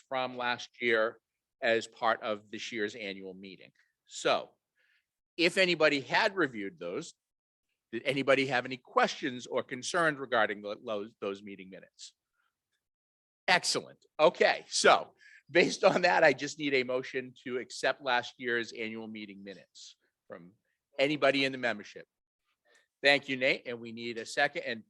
from last year as part of this year's annual meeting. So if anybody had reviewed those, did anybody have any questions or concerns regarding those meeting minutes? Excellent. Okay, so based on that, I just need a motion to accept last year's annual meeting minutes from anybody in the membership. Thank you, Nate. And we need a second, and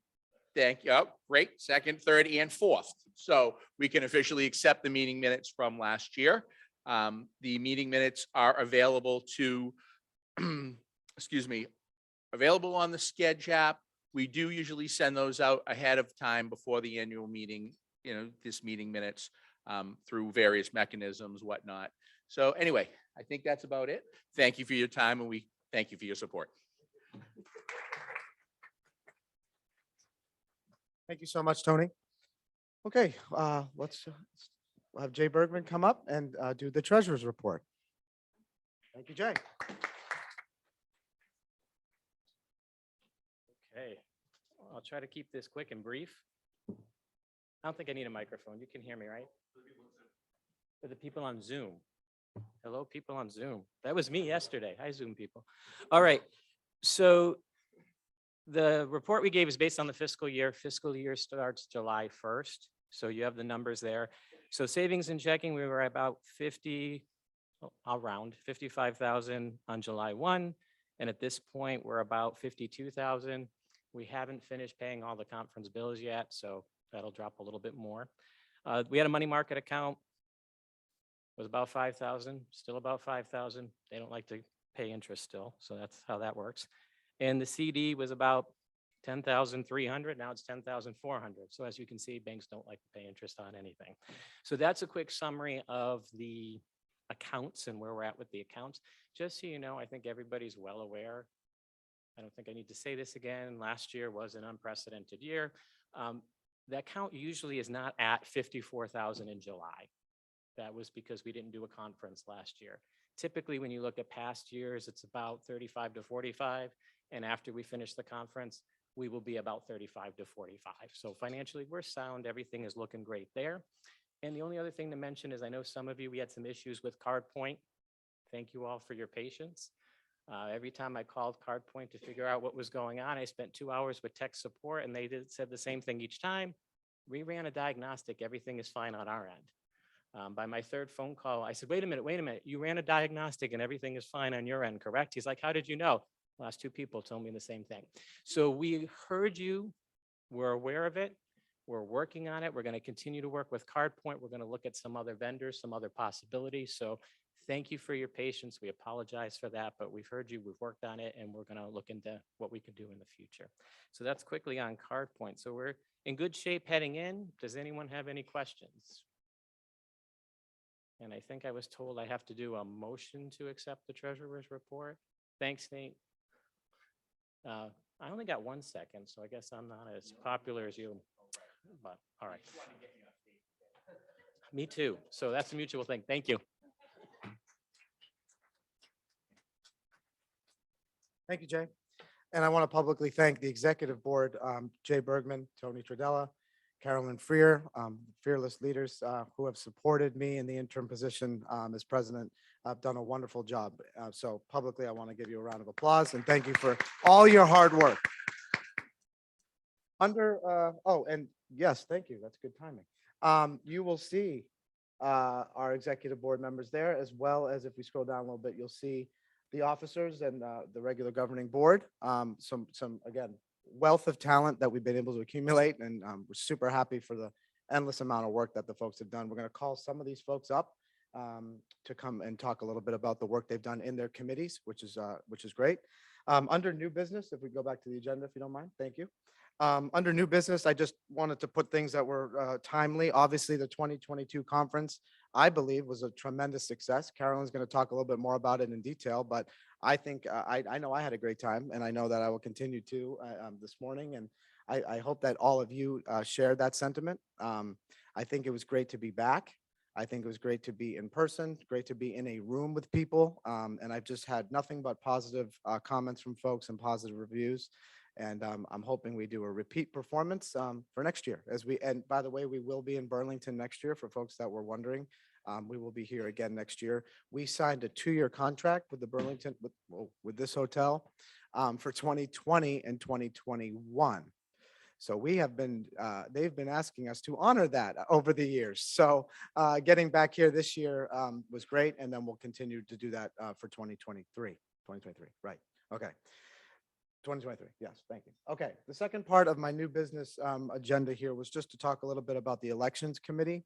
thank you. Oh, great. Second, third, and fourth. So we can officially accept the meeting minutes from last year. The meeting minutes are available to, excuse me, available on the Sketch app. We do usually send those out ahead of time before the annual meeting, this meeting minutes through various mechanisms, whatnot. So anyway, I think that's about it. Thank you for your time, and we thank you for your support. Thank you so much, Tony. Okay, let's have Jay Bergman come up and do the treasurer's report. Thank you, Jay. Okay, I'll try to keep this quick and brief. I don't think I need a microphone. You can hear me, right? For the people on Zoom. Hello, people on Zoom. That was me yesterday. Hi, Zoom people. All right, so the report we gave is based on the fiscal year. Fiscal year starts July 1st. So you have the numbers there. So savings and checking, we were about 55,000 on July 1. And at this point, we're about 52,000. We haven't finished paying all the conference bills yet, so that'll drop a little bit more. We had a money market account. It was about 5,000, still about 5,000. They don't like to pay interest still, so that's how that works. And the CD was about 10,300. Now it's 10,400. So as you can see, banks don't like to pay interest on anything. So that's a quick summary of the accounts and where we're at with the accounts. Just so you know, I think everybody's well aware. I don't think I need to say this again. Last year was an unprecedented year. The account usually is not at 54,000 in July. That was because we didn't do a conference last year. Typically, when you look at past years, it's about 35 to 45. And after we finish the conference, we will be about 35 to 45. So financially, we're sound. Everything is looking great there. And the only other thing to mention is I know some of you, we had some issues with CardPoint. Thank you all for your patience. Every time I called CardPoint to figure out what was going on, I spent 2 hours with tech support, and they said the same thing each time. We ran a diagnostic. Everything is fine on our end. By my third phone call, I said, wait a minute. You ran a diagnostic and everything is fine on your end, correct? He's like, how did you know? Last two people told me the same thing. So we heard you. We're aware of it. We're working on it. We're going to continue to work with CardPoint. We're going to look at some other vendors, some other possibilities. So thank you for your patience. We apologize for that, but we've heard you. We've worked on it, and we're going to look into what we can do in the future. So that's quickly on CardPoint. So we're in good shape heading in. Does anyone have any questions? And I think I was told I have to do a motion to accept the treasurer's report. Thanks, Nate. I only got 1 second, so I guess I'm not as popular as you, but all right. Me too. So that's a mutual thing. Thank you. Thank you, Jay. And I want to publicly thank the executive board, Jay Bergman, Tony Tredella, Carolyn Freer, fearless leaders who have supported me in the interim position as president. I've done a wonderful job. So publicly, I want to give you a round of applause and thank you for all your hard work. And yes, thank you. That's good timing. You will see our executive board members there, as well as if we scroll down a little bit, you'll see the officers and the regular governing board. Some again, wealth of talent that we've been able to accumulate, and we're super happy for the endless amount of work that the folks have done. We're going to call some of these folks up to come and talk a little bit about the work they've done in their committees, which is great. Under new business, if we go back to the agenda, if you don't mind, thank you. Under new business, I just wanted to put things that were timely. Obviously, the 2022 conference, I believe, was a tremendous success. Carolyn's going to talk a little bit more about it in detail, but I think I know I had a great time, and I know that I will continue to this morning. And I hope that all of you share that sentiment. I think it was great to be back. I think it was great to be in person, great to be in a room with people. And I've just had nothing but positive comments from folks and positive reviews. And I'm hoping we do a repeat performance for next year and by the way, we will be in Burlington next year for folks that were wondering. We will be here again next year. We signed a 2-year contract with the Burlington, with this hotel for 2020 and 2021. So we have been, they've been asking us to honor that over the years. So getting back here this year was great. And then we'll continue to do that for 2023, right? Okay. 2023, yes, thank you. Okay, the second part of my new business agenda here was just to talk a little bit about the Elections Committee.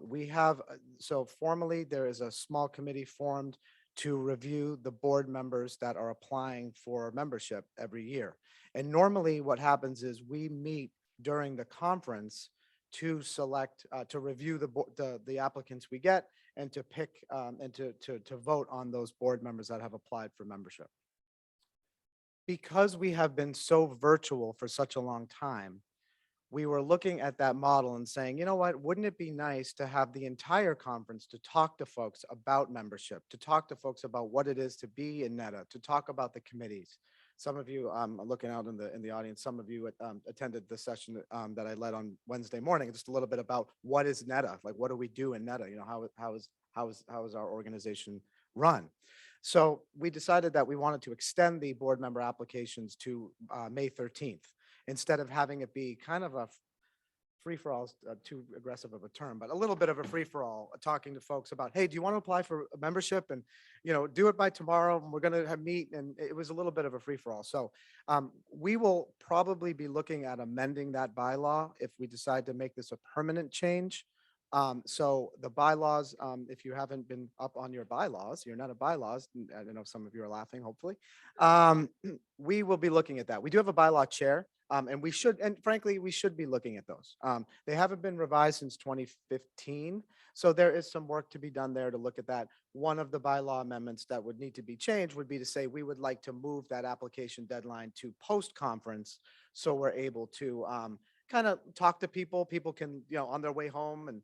We have, so formally, there is a small committee formed to review the board members that are applying for membership every year. And normally what happens is we meet during the conference to select, to review the applicants we get and to pick and to vote on those board members that have applied for membership. Because we have been so virtual for such a long time, we were looking at that model and saying, you know what, wouldn't it be nice to have the entire conference to talk to folks about membership, to talk to folks about what it is to be in NETA, to talk about the committees. Some of you, I'm looking out in the audience, some of you attended the session that I led on Wednesday morning, just a little bit about what is NETA, like what do we do in NETA, you know, how is our organization run? So we decided that we wanted to extend the board member applications to May 13th, instead of having it be kind of a free-for-all, too aggressive of a term, but a little bit of a free-for-all, talking to folks about, hey, do you want to apply for a membership? And, you know, do it by tomorrow, and we're going to meet. And it was a little bit of a free-for-all. So we will probably be looking at amending that bylaw if we decide to make this a permanent change. So the bylaws, if you haven't been up on your bylaws, you're not a bylaws. I don't know if some of you are laughing, hopefully. We will be looking at that. We do have a bylaw chair. And we should, and frankly, we should be looking at those. They haven't been revised since 2015. So there is some work to be done there to look at that. One of the bylaw amendments that would need to be changed would be to say, we would like to move that application deadline to post-conference. So we're able to kind of talk to people. People can, you know, on their way home and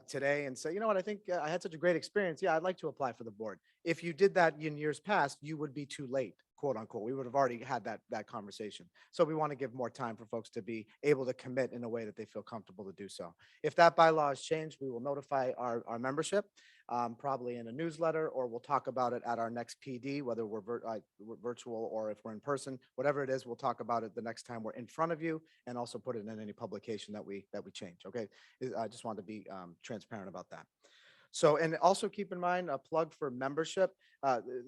today and say, you know what, I think I had such a great experience. Yeah, I'd like to apply for the board. If you did that in years past, you would be too late, quote unquote. We would have already had that conversation. So we want to give more time for folks to be able to commit in a way that they feel comfortable to do so. If that bylaw is changed, we will notify our membership, probably in a newsletter, or we'll talk about it at our next PD, whether we're virtual or if we're in person, whatever it is, we'll talk about it the next time we're in front of you, and also put it in any publication that we change. Okay, I just want to be transparent about that. So, and also keep in mind a plug for membership.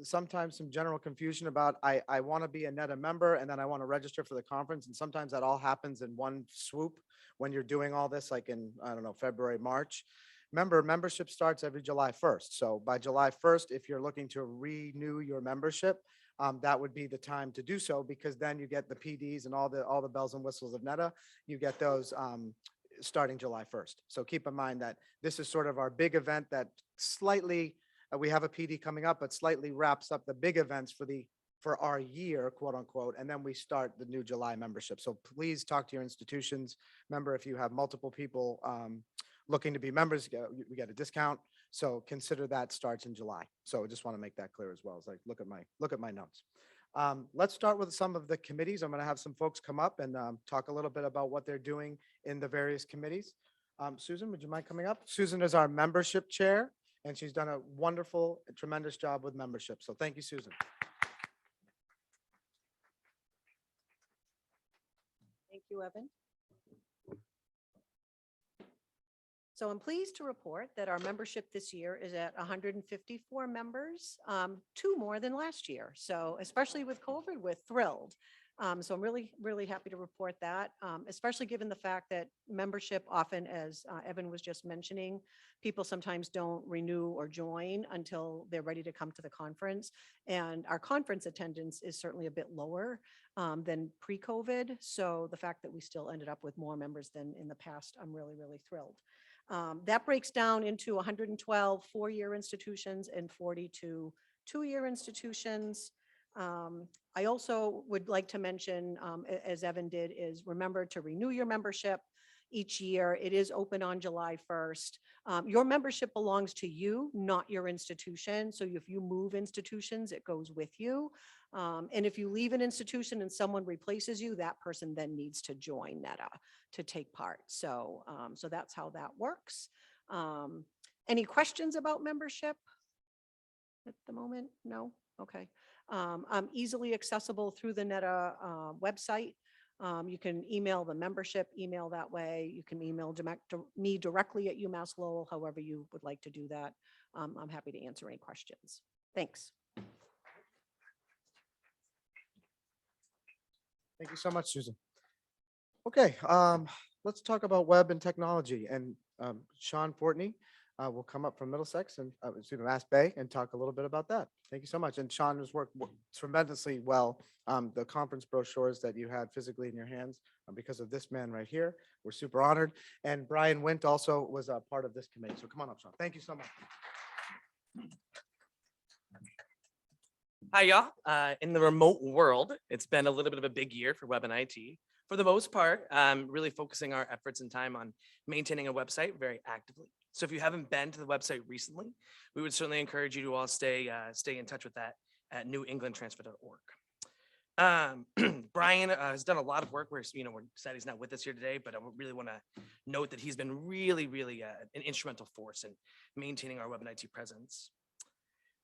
Sometimes some general confusion about I want to be a NETA member and then I want to register for the conference. And sometimes that all happens in one swoop when you're doing all this, like in, I don't know, February, March. Membership starts every July 1st. So by July 1st, if you're looking to renew your membership, that would be the time to do so, because then you get the PDs and all the bells and whistles of NETA. You get those starting July 1st. So keep in mind that this is sort of our big event that slightly, we have a PD coming up, but slightly wraps up the big events for our year, quote unquote, and then we start the new July membership. So please talk to your institutions. Remember, if you have multiple people looking to be members, we get a discount. So consider that starts in July. So I just want to make that clear as well. It's like, look at my notes. Let's start with some of the committees. I'm going to have some folks come up and talk a little bit about what they're doing in the various committees. Susan, would you mind coming up? Susan is our membership chair, and she's done a wonderful, tremendous job with membership. So thank you, Susan. Thank you, Evan. So I'm pleased to report that our membership this year is at 154 members, 2 more than last year. So especially with COVID, we're thrilled. So I'm really, really happy to report that, especially given the fact that membership often, as Evan was just mentioning, people sometimes don't renew or join until they're ready to come to the conference. And our conference attendance is certainly a bit lower than pre-COVID. So the fact that we still ended up with more members than in the past, I'm really, really thrilled. That breaks down into 112 4-year institutions and 42 2-year institutions. I also would like to mention, as Evan did, is remember to renew your membership each year. It is open on July 1st. Your membership belongs to you, not your institution. So if you move institutions, it goes with you. And if you leave an institution and someone replaces you, that person then needs to join NETA to take part. So, so that's how that works. Any questions about membership at the moment? No? Okay. I'm easily accessible through the NETA website. You can email the membership email that way. You can email me directly at UMass Lowell, however you would like to do that. I'm happy to answer any questions. Thanks. Thank you so much, Susan. Okay, let's talk about web and technology. And Sean Fortney will come up from Middlesex and Mass Bay and talk a little bit about that. Thank you so much. And Sean has worked tremendously well. The conference brochures that you had physically in your hands because of this man right here. We're super honored. And Brian Wint also was a part of this committee. So come on up, Sean. Thank you so much. Hi, y'all. In the remote world, it's been a little bit of a big year for web and IT. For the most part, really focusing our efforts and time on maintaining a website very actively. So if you haven't been to the website recently, we would certainly encourage you to all stay in touch with that at newenglandtransfer.org. Brian has done a lot of work. We're sad he's not with us here today, but I really want to note that he's been really an instrumental force in maintaining our web and IT presence.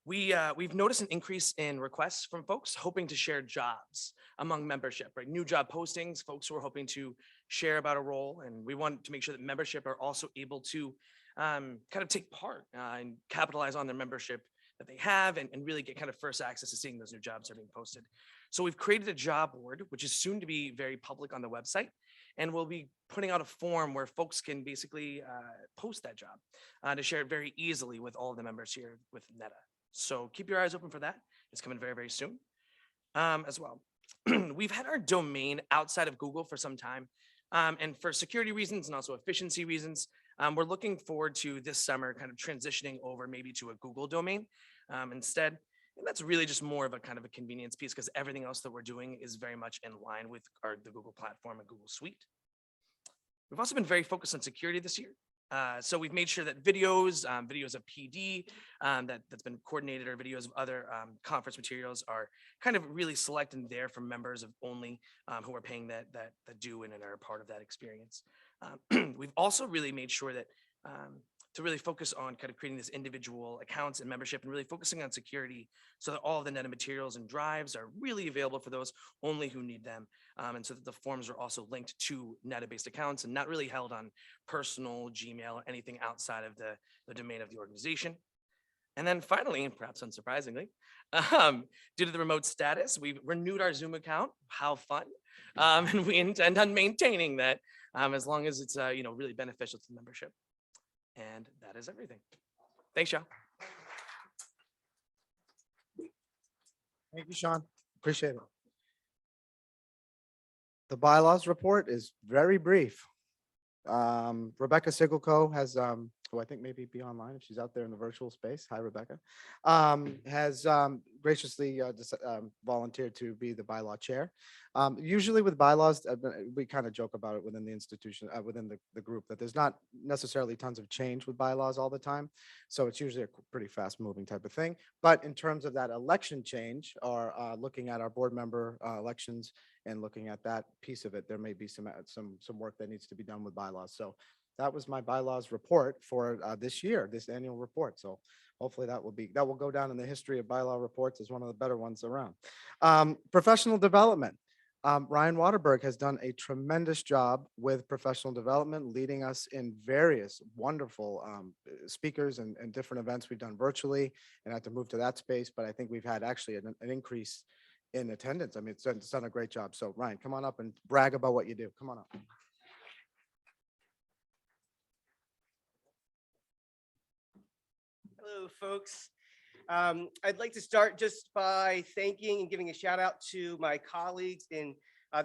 We've noticed an increase in requests from folks hoping to share jobs among membership, right? New job postings, folks who are hoping to share about a role. And we want to make sure that membership are also able to kind of take part and capitalize on their membership that they have and really get kind of first access to seeing those new jobs that are being posted. So we've created a job board, which is soon to be very public on the website. And we'll be putting out a form where folks can basically post that job to share it very easily with all of the members here with NETA. So keep your eyes open for that. It's coming very soon as well. We've had our domain outside of Google for some time. And for security reasons and also efficiency reasons, we're looking forward to this summer kind of transitioning over maybe to a Google domain instead. And that's really just more of a kind of a convenience piece because everything else that we're doing is very much in line with the Google platform and Google Suite. We've also been very focused on security this year. So we've made sure that videos of PD that's been coordinated or videos of other conference materials are kind of really selected there for members of only who are paying that due and are a part of that experience. We've also really made sure that to really focus on kind of creating this individual accounts and membership and really focusing on security so that all of the NETA materials and drives are really available for those only who need them. And so that the forms are also linked to NETA-based accounts and not really held on personal Gmail or anything outside of the domain of the organization. And then finally, and perhaps unsurprisingly, due to the remote status, we've renewed our Zoom account. How fun. And we intend on maintaining that as long as it's really beneficial to the membership. And that is everything. Thanks, y'all. Thank you, Sean. Appreciate it. The bylaws report is very brief. Rebecca Sigelco has, who I think maybe be online if she's out there in the virtual space. Hi, Rebecca. Has graciously volunteered to be the bylaw chair. Usually with bylaws, we kind of joke about it within the institution, within the group, that there's not necessarily tons of change with bylaws all the time. So it's usually a pretty fast moving type of thing. But in terms of that election change or looking at our board member elections and looking at that piece of it, there may be some work that needs to be done with bylaws. So that was my bylaws report for this year, this annual report. So hopefully that will go down in the history of bylaw reports as one of the better ones around. Professional development. Ryan Waterberg has done a tremendous job with professional development, leading us in various wonderful speakers and different events we've done virtually and had to move to that space. But I think we've had actually an increase in attendance. I mean, it's done a great job. So Ryan, come on up and brag about what you do. Come on up. Hello, folks. I'd like to start just by thanking and giving a shout out to my colleagues in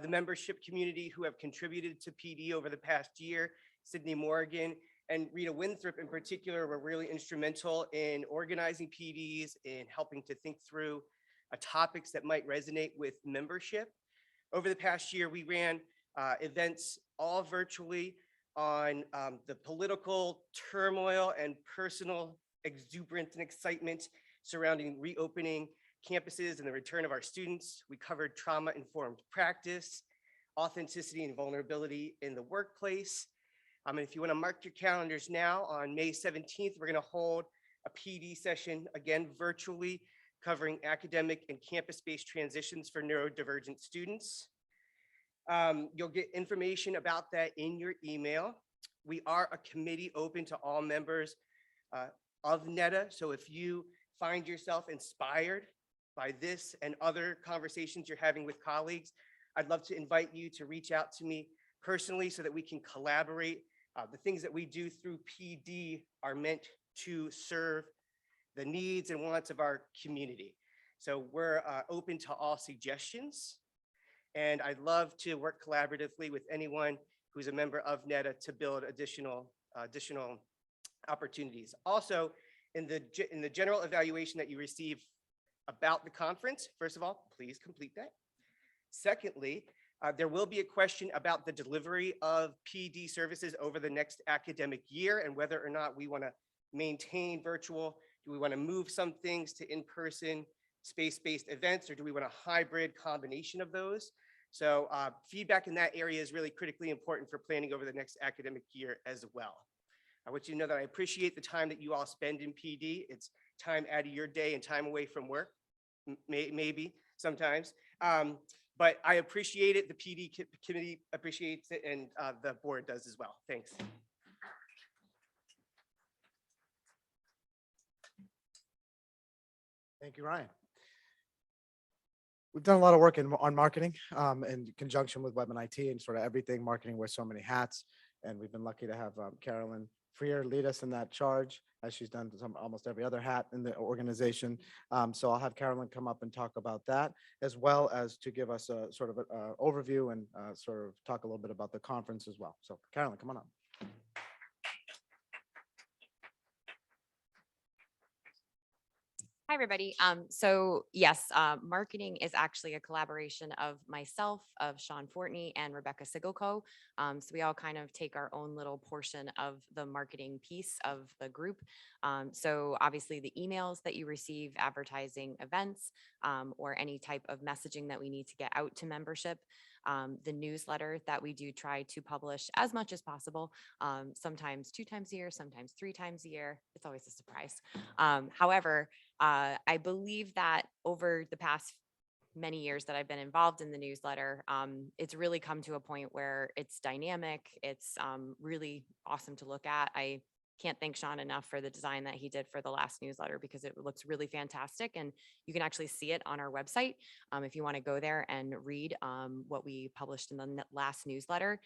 the membership community who have contributed to PD over the past year. Sydney Morgan and Rita Winthrop in particular were really instrumental in organizing PDs and helping to think through topics that might resonate with membership. Over the past year, we ran events all virtually on the political turmoil and personal exuberance and excitement surrounding reopening campuses and the return of our students. We covered trauma-informed practice, authenticity and vulnerability in the workplace. And if you want to mark your calendars now, on May 17th, we're going to hold a PD session, again, virtually, covering academic and campus-based transitions for neurodivergent students. You'll get information about that in your email. We are a committee open to all members of NETA. So if you find yourself inspired by this and other conversations you're having with colleagues, I'd love to invite you to reach out to me personally so that we can collaborate. The things that we do through PD are meant to serve the needs and wants of our community. So we're open to all suggestions. And I'd love to work collaboratively with anyone who's a member of NETA to build additional opportunities. Also, in the general evaluation that you receive about the conference, first of all, please complete that. Secondly, there will be a question about the delivery of PD services over the next academic year and whether or not we want to maintain virtual. Do we want to move some things to in-person space-based events, or do we want a hybrid combination of those? So feedback in that area is really critically important for planning over the next academic year as well. I want you to know that I appreciate the time that you all spend in PD. It's time out of your day and time away from work, maybe sometimes. But I appreciate it. The PD committee appreciates it, and the board does as well. Thanks. Thank you, Ryan. We've done a lot of work on marketing in conjunction with Web and IT and sort of everything. Marketing wears so many hats, and we've been lucky to have Carolyn Freer lead us in that charge, as she's done almost every other hat in the organization. So I'll have Carolyn come up and talk about that, as well as to give us a sort of an overview and sort of talk a little bit about the conference as well. So Carolyn, come on up. Hi, everybody. So yes, marketing is actually a collaboration of myself, of Sean Fortney, and Rebecca Sigelko. So we all kind of take our own little portion of the marketing piece of the group. So obviously the emails that you receive advertising events or any type of messaging that we need to get out to membership. The newsletter that we do try to publish as much as possible, sometimes 2 times a year, sometimes 3 times a year. It's always a surprise. However, I believe that over the past many years that I've been involved in the newsletter, it's really come to a point where it's dynamic. It's really awesome to look at. I can't thank Sean enough for the design that he did for the last newsletter because it looks really fantastic, and you can actually see it on our website if you want to go there and read what we published in the last newsletter.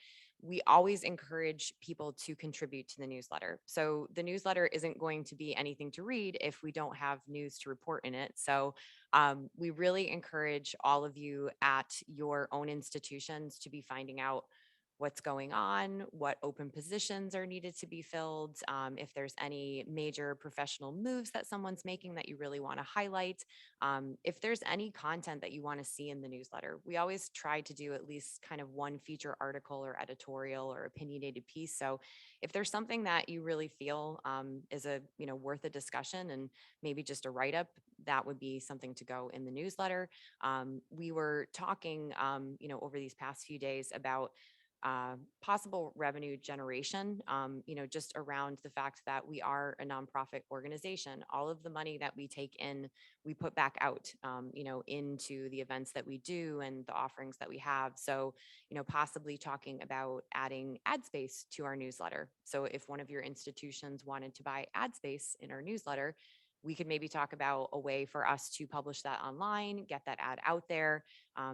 We always encourage people to contribute to the newsletter. So the newsletter isn't going to be anything to read if we don't have news to report in it. So we really encourage all of you at your own institutions to be finding out what's going on, what open positions are needed to be filled, if there's any major professional moves that someone's making that you really want to highlight, if there's any content that you want to see in the newsletter. We always try to do at least kind of one feature article or editorial or opinionated piece. So if there's something that you really feel is worth a discussion and maybe just a write-up, that would be something to go in the newsletter. We were talking, over these past few days about possible revenue generation, just around the fact that we are a nonprofit organization. All of the money that we take in, we put back out, into the events that we do and the offerings that we have. So, possibly talking about adding ad space to our newsletter. So if one of your institutions wanted to buy ad space in our newsletter, we could maybe talk about a way for us to publish that online, get that ad out there,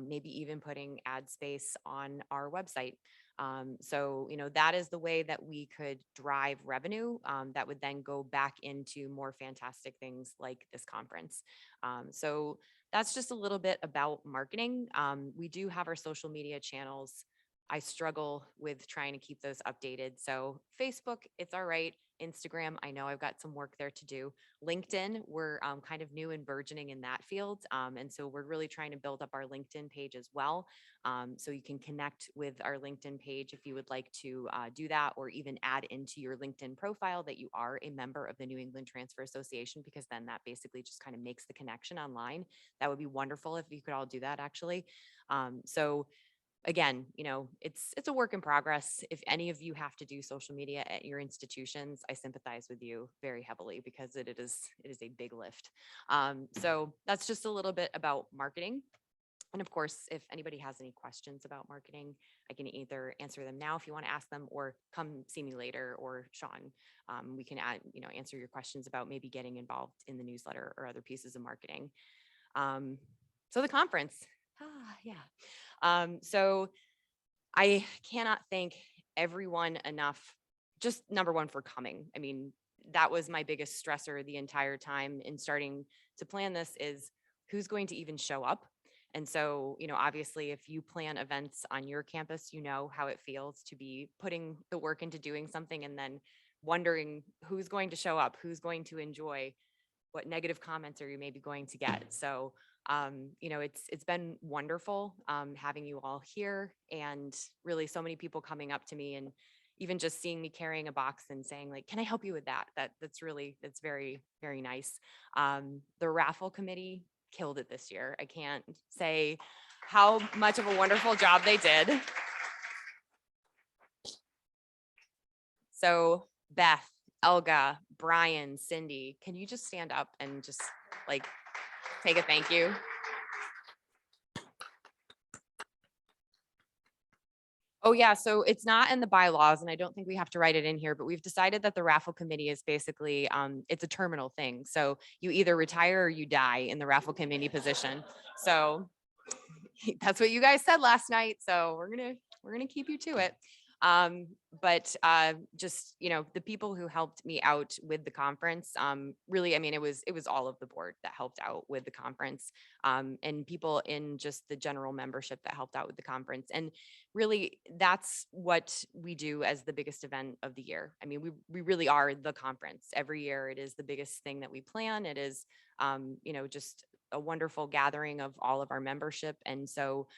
maybe even putting ad space on our website. So, that is the way that we could drive revenue that would then go back into more fantastic things like this conference. So that's just a little bit about marketing. We do have our social media channels. I struggle with trying to keep those updated. So Facebook, it's all right. Instagram, I know I've got some work there to do. LinkedIn, we're kind of new and burgeoning in that field. And so we're really trying to build up our LinkedIn page as well. So you can connect with our LinkedIn page if you would like to do that, or even add into your LinkedIn profile that you are a member of the New England Transfer Association, because then that basically just kind of makes the connection online. That would be wonderful if you could all do that, actually. So again, it's a work in progress. If any of you have to do social media at your institutions, I sympathize with you very heavily, because it is a big lift. So that's just a little bit about marketing. And of course, if anybody has any questions about marketing, I can either answer them now if you want to ask them, or come see me later, or Sean. We can answer your questions about maybe getting involved in the newsletter or other pieces of marketing. So the conference, so I cannot thank everyone enough, just number one, for coming. I mean, that was my biggest stressor the entire time in starting to plan this, is who's going to even show up. And so, obviously, if you plan events on your campus, you know how it feels to be putting the work into doing something and then wondering who's going to show up, who's going to enjoy, what negative comments are you maybe going to get. So it's been wonderful having you all here, and really so many people coming up to me, and even just seeing me carrying a box and saying, like, can I help you with that? That's very, very nice. The raffle committee killed it this year. I can't say how much of a wonderful job they did. So Beth, Elga, Brian, Cindy, can you just stand up and just like take a thank you? Oh yeah, so it's not in the bylaws, and I don't think we have to write it in here, but we've decided that the raffle committee is basically, it's a terminal thing. So you either retire or you die in the raffle committee position. So that's what you guys said last night. So we're gonna keep you to it. But just, the people who helped me out with the conference, really, I mean, it was all of the board that helped out with the conference, and people in just the general membership that helped out with the conference. And really, that's what we do as the biggest event of the year. I mean, we really are the conference. Every year, it is the biggest thing that we plan. It is, just a wonderful gathering of all of our membership. And so,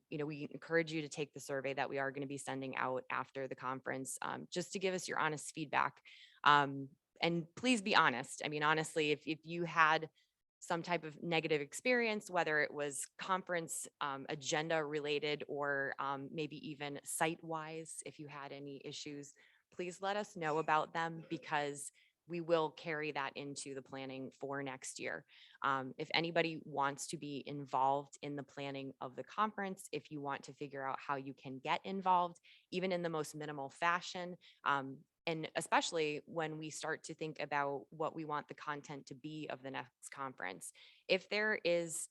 we encourage you to take the survey that we are going to be sending out after the conference, just to give us your honest feedback. And please be honest. I mean, honestly, if you had some type of negative experience, whether it was conference agenda related, or maybe even site wise, if you had any issues, please let us know about them, because we will carry that into the planning for next year. If anybody wants to be involved in the planning of the conference, if you want to figure out how you can get involved, even in the most minimal fashion, and especially when we start to think about what we want the content to be of the next conference, if there is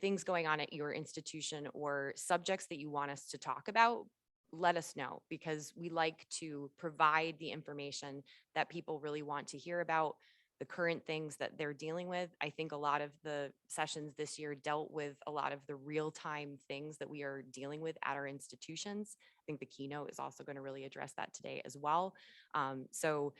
things going on at your institution or subjects that you want us to talk about, let us know, because we like to provide the information that people really want to hear about, the current things that they're dealing with. I think a lot of the sessions this year dealt with a lot of the real-time things that we are dealing with at our institutions. I think the keynote is also going to really address that today as well. So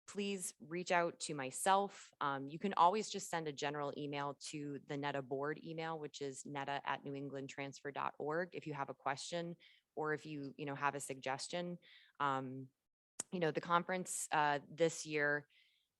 please reach out to myself. You can always just send a general email to the NETA board email, which is neta@newenglandtransfer.org, if you have a question, or if you have a suggestion. The conference this year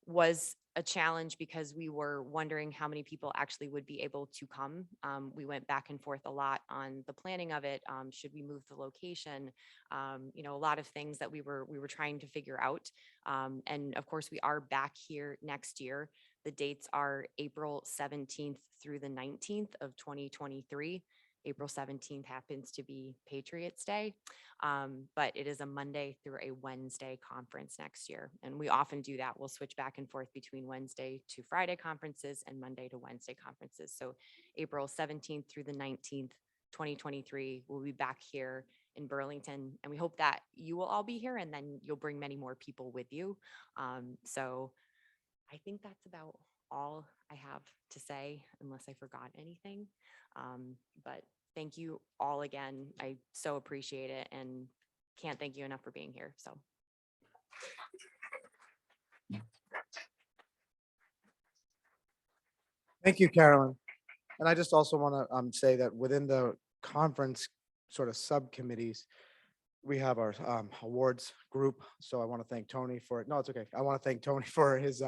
was a challenge, because we were wondering how many people actually would be able to come. We went back and forth a lot on the planning of it. Should we move the location? A lot of things that we were trying to figure out. And of course, we are back here next year. The dates are April 17th through the 19th of 2023. April 17th happens to be Patriots Day, but it is a Monday through a Wednesday conference next year. And we often do that. We'll switch back and forth between Wednesday to Friday conferences and Monday to Wednesday conferences. So April 17th through the 19th, 2023, we'll be back here in Burlington. And we hope that you will all be here, and then you'll bring many more people with you. So I think that's about all I have to say, unless I forgot anything. But thank you all again. I so appreciate it, and can't thank you enough for being here. So. Thank you, Carolyn. And I just also want to say that within the conference sort of subcommittees, we have our awards group. So I want to thank Tony for, no, it's okay. I want to thank Tony for his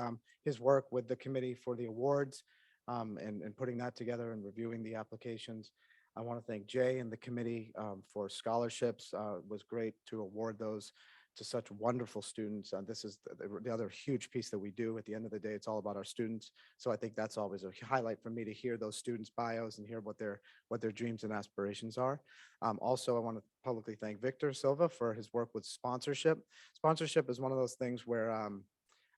work with the committee for the awards and putting that together and reviewing the applications. I want to thank Jay and the committee for scholarships. It was great to award those to such wonderful students. This is the other huge piece that we do. At the end of the day, it's all about our students. So I think that's always a highlight for me to hear those students' bios and hear what their dreams and aspirations are. Also, I want to publicly thank Victor Silva for his work with sponsorship. Sponsorship is one of those things where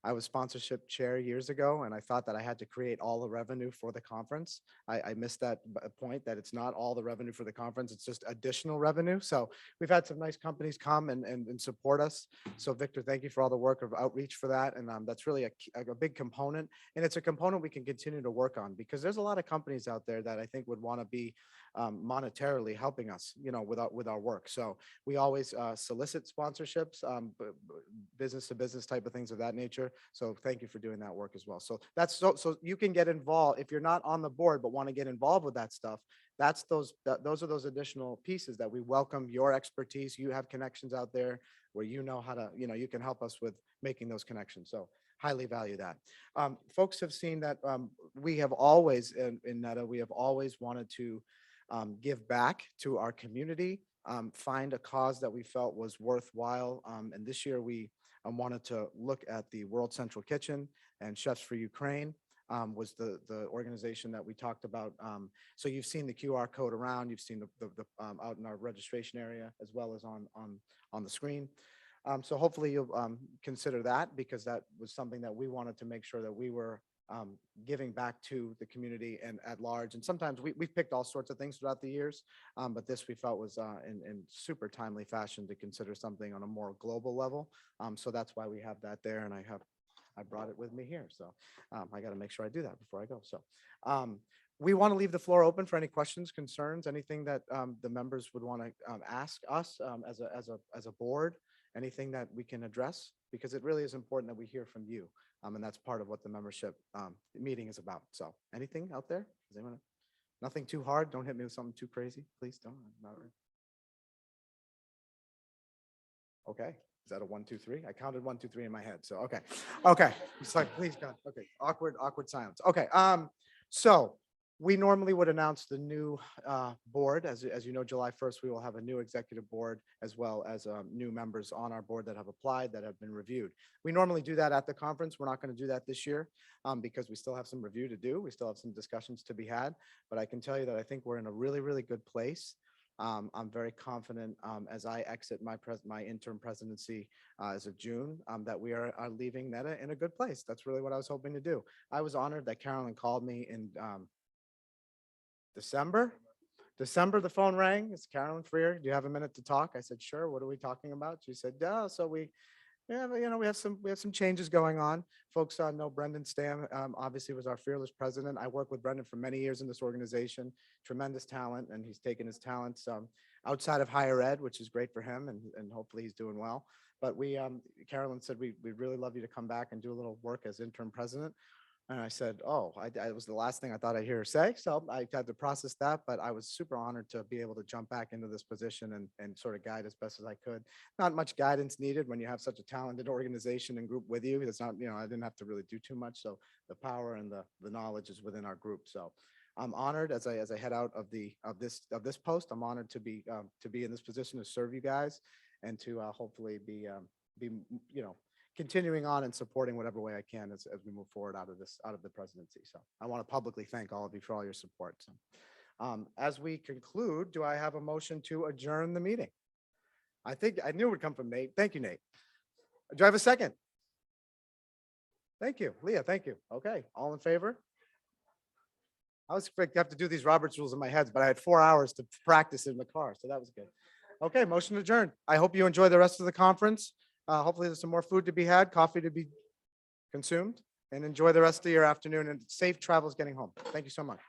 I was sponsorship chair years ago, and I thought that I had to create all the revenue for the conference. I missed that point, that it's not all the revenue for the conference, it's just additional revenue. So we've had some nice companies come and support us. So Victor, thank you for all the work of outreach for that. And that's really a big component. And it's a component we can continue to work on, because there's a lot of companies out there that I think would want to be monetarily helping us, with our work. So we always solicit sponsorships, business to business type of things of that nature. So thank you for doing that work as well. So that's so you can get involved if you're not on the board but want to get involved with that stuff. That's those are those additional pieces that we welcome your expertise. You have connections out there where you know how to, you can help us with making those connections. So highly value that. Folks have seen that we have always in NETA, we have always wanted to give back to our community, find a cause that we felt was worthwhile. And this year we wanted to look at the World Central Kitchen, and Chefs for Ukraine was the organization that we talked about. So you've seen the QR code around, you've seen the out in our registration area as well as on the screen. So hopefully you'll consider that, because that was something that we wanted to make sure that we were giving back to the community and at large. And sometimes we've picked all sorts of things throughout the years, but this we felt was in super timely fashion to consider something on a more global level. So that's why we have that there, and I brought it with me here. So I got to make sure I do that before I go. So we want to leave the floor open for any questions, concerns, anything that the members would want to ask us as a board, anything that we can address, because it really is important that we hear from you. And that's part of what the membership meeting is about. So anything out there? Does anyone? Nothing too hard. Don't hit me with something too crazy. Please don't. Not really. Okay. Is that a 1, 2, 3? I counted 1, 2, 3 in my head. So, okay. Okay. It's like, please God. Okay. Awkward silence. Okay. So we normally would announce the new board. As you know, July 1st, we will have a new executive board, as well as new members on our board that have applied, that have been reviewed. We normally do that at the conference. We're not going to do that this year because we still have some review to do. We still have some discussions to be had, but I can tell you that I think we're in a really, really good place. I'm very confident as I exit my interim presidency as of June, that we are leaving NETA in a good place. That's really what I was hoping to do. I was honored that Carolyn called me in December, the phone rang. It's Carolyn Freer. Do you have a minute to talk? I said, sure. What are we talking about? She said, yeah. So we have some changes going on. Folks know Brendan Stam obviously was our fearless president. I worked with Brendan for many years in this organization, tremendous talent, and he's taken his talents outside of higher ed, which is great for him, and hopefully he's doing well. But Carolyn said, we'd really love you to come back and do a little work as interim president. And I said, oh, I was the last thing I thought I'd hear her say. So I had to process that, but I was super honored to be able to jump back into this position and sort of guide as best as I could. Not much guidance needed when you have such a talented organization and group with you. It's not, I didn't have to really do too much. So the power and the knowledge is within our group. So I'm honored as I head out of this post. I'm honored to be in this position to serve you guys and to hopefully be continuing on and supporting whatever way I can as we move forward out of the presidency. So I want to publicly thank all of you for all your support. So as we conclude, do I have a motion to adjourn the meeting? I think I knew it would come from Nate. Thank you, Nate. Do I have a second? Thank you, Leah. Thank you. Okay, all in favor? I was expecting to have to do these Robert's rules in my head, but I had 4 hours to practice in the car, so that was good. Okay, motion adjourned. I hope you enjoy the rest of the conference. Hopefully there's some more food to be had, coffee to be consumed, and enjoy the rest of your afternoon and safe travels getting home. Thank you so much.